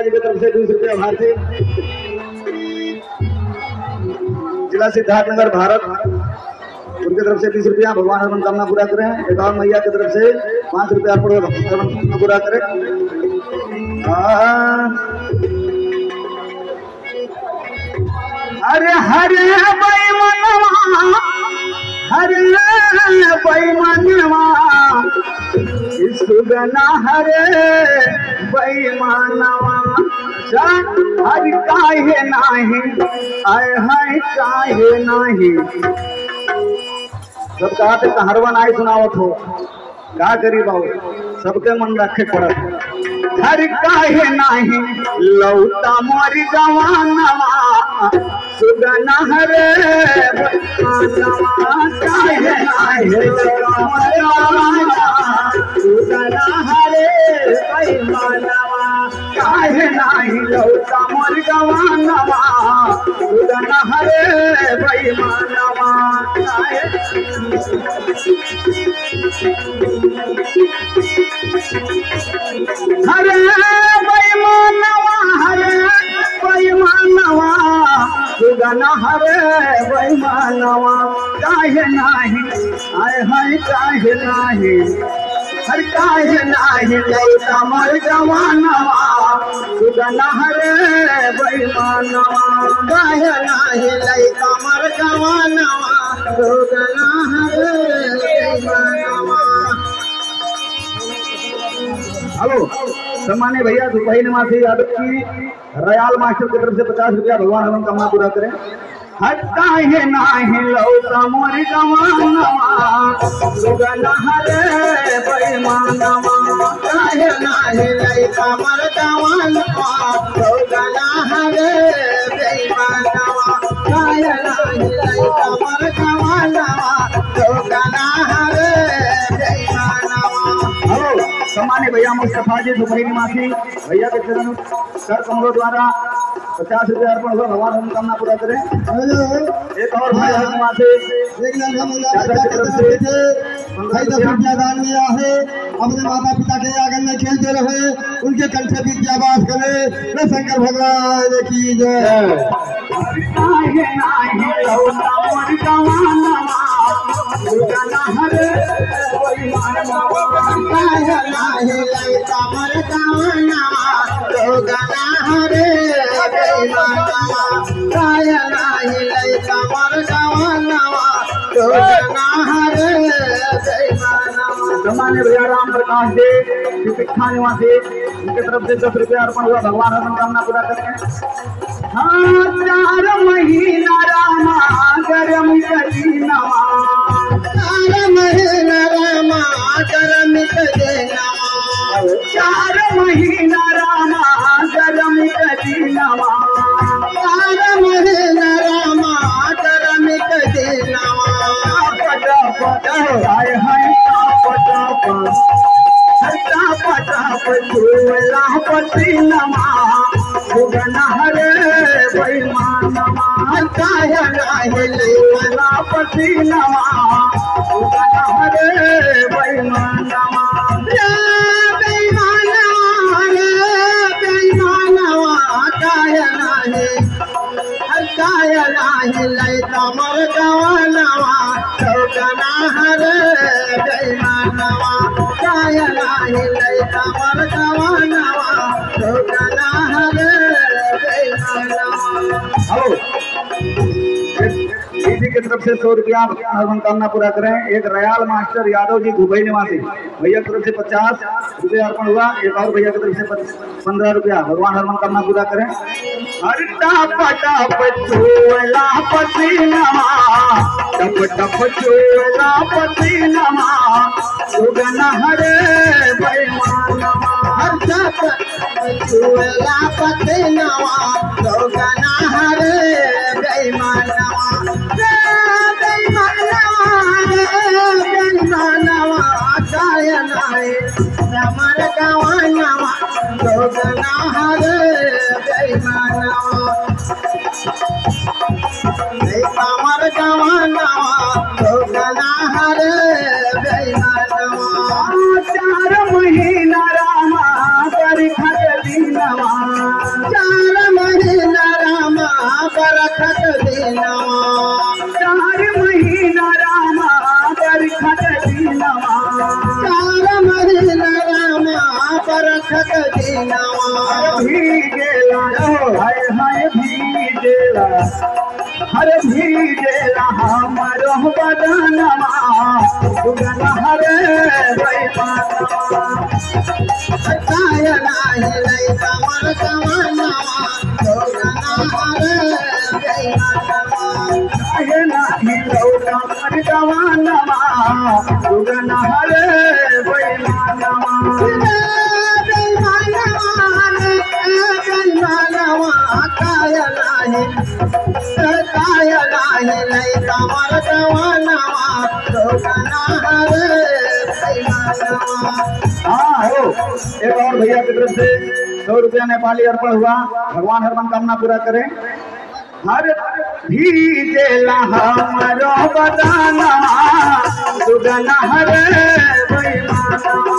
की तरफ से 20 रुपये भारतीय जिला सिद्धार्थनगर भारत उनकी तरफ से 20 रुपया भगवान हर मनोकामना पूरा करें। एकावन मैया की तरफ से 5 रुपया अर्पण मनोकामना पूरा करें। हरे हरे बैमनवा हरे बैमनवा सुगना हरे बैमनवा हरि काहे नाही आय हाय काहे नाही। सब कहा थे हरवन आई सुनावत हो का करी बाबू सबके मन रखे पड़त। हर काहे नाही लौटा मोर जवानवा सुगना हरे बैमनवा काहे नाही सुगना हरे बैमनवा काहे नाही लौटा मोर जवानवा सुगना हरे बैमनवा हरे बैमनवा सुगना हरे बैमनवा काहे नाही आय हाय काहे नाही हर काहे नाही लौटा मोर जवानवा सुगना हरे बैमनवा काहे नाही लौटा मोर जवानवा सुगना हरे बैमनवा। हेलो सम्मान्य भैया दुपही निवासी यादव की रयाल मास्टर की तरफ से 50 रुपया भगवान हम कामना पूरा करें। हटता है नाही लौटा मोर जवानवा सुगना हरे बैमनवा काहे नाही लौटा मोर जवानवा सुगना हरे बैमनवा काहे नाही लौटा मोर जवानवा सुगना हरे बैमनवा। हेलो सम्मान्य भैया मुस्तफा जी दुपही निवासी भैया के चरण कर कमलों द्वारा 50 रुपया अर्पण हो भगवान मनोकामना पूरा करें। एक और भाई दान दिया है अपने माता पिता के आंगन में खेलते रहे उनके कंठे विद्यावास करे। न शंकर भगवान की जय। सम्मान्य भैया राम प्रकाश जी शिक्षा निवासी उनके तरफ से 10 रुपया अर्पण हुआ भगवान मनोकामना पूरा करें। हाँ 4 महीना रामा गरम करी नवा 4 महीना रामा गरम करी नवा 4 महीना रामा गरम करी नवा 4 महीना रामा गरम करी नवा। हाय हाय पसीनमा सुगना हरे बैमनवा काहे नाही लौटा पसीनमा सुगना हरे बैमनवा काहे नाही लौटा मोर जवानवा सुगना हरे बैमनवा काहे नाही लौटा मोर जवानवा सुगना हरे बैमनवा। हेलो इसी की तरफ से 100 रुपया हर मनोकामना पूरा करें। एक royal master Yadav ji Dubai निवासी भैया की तरफ से 50 रुपया अर्पण हुआ। एक और भैया की तरफ से 15 रुपया। भगवान हर मनोकामना पूरा करें। हरता पटा पचोला पसीनमा टप टप चोला पसीनमा सुगन हरे बेईमानमा हरता पचोला पसीनमा सुगन हरे बेईमानमा रमर गवानवा सुगन हरे बेईमानमा रमर गवानवा सुगन हरे बेईमानमा 4 महीना रामा बरखत दीनवा 4 महीना रामा बरखत दीनवा 4 महीना रामा बरखत दीनवा 4 महीना रामा बरखत दीनवा भीजेला हाय हाय भीजेला हर भीजेला हमरो बदनवा सुगन हरे बेईमानवा काय नाही लई कमर कमनवा सुगन हरे बेईमानवा काहे नाही लौटा मर गवानवा सुगन हरे बेईमानवा काय नाही लई कमर कमनवा सुगन हरे बेईमानवा हाँ हो। एक और भैया की तरफ से 100 रुपया नेपाली अर्पण हुआ। भगवान हर मनोकामना पूरा करें। हर भीजेला हमरो बदनवा सुगन हरे बेईमानवा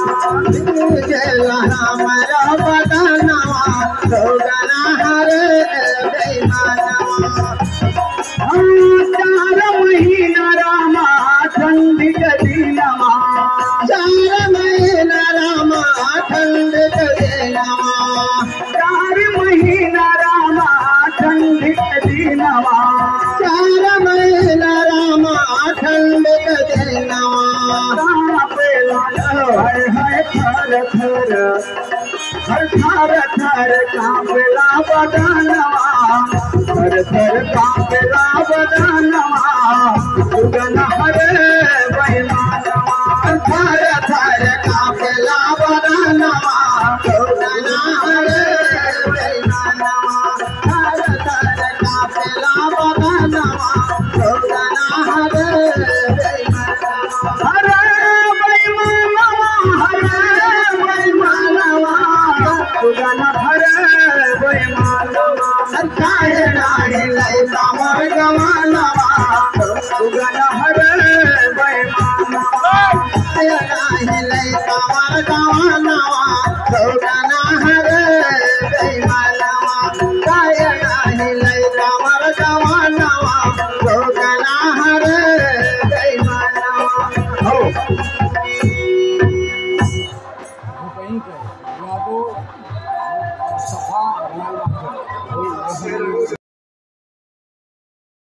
भीजेला हमरो बदनवा सुगन हरे बेईमानवा 4 महीना रामा ठंडी दीनवा 4 महीना रामा ठंड दीनवा 4 महीना रामा ठंडी दीनवा 4 महीना रामा ठंड दीनवा हाय हाय थर थर हर थर थर कांपला बदनवा थर थर कांपला बदनवा सुगन हरे बेईमानवा थर थर कांपला बदनवा सुगन हरे बेईमानवा थर थर कांपला बदनवा सुगन हरे बेईमानवा हरे बेईमानवा सुगन हरे बेईमानवा काय नाही लई कमर गवानवा सुगन हरे बेईमानवा काय नाही लई कमर गवानवा सुगन हरे बेईमानवा काय नाही लई कमर गवानवा सुगन हरे बेईमानवा हो कहीं पे या तो सफा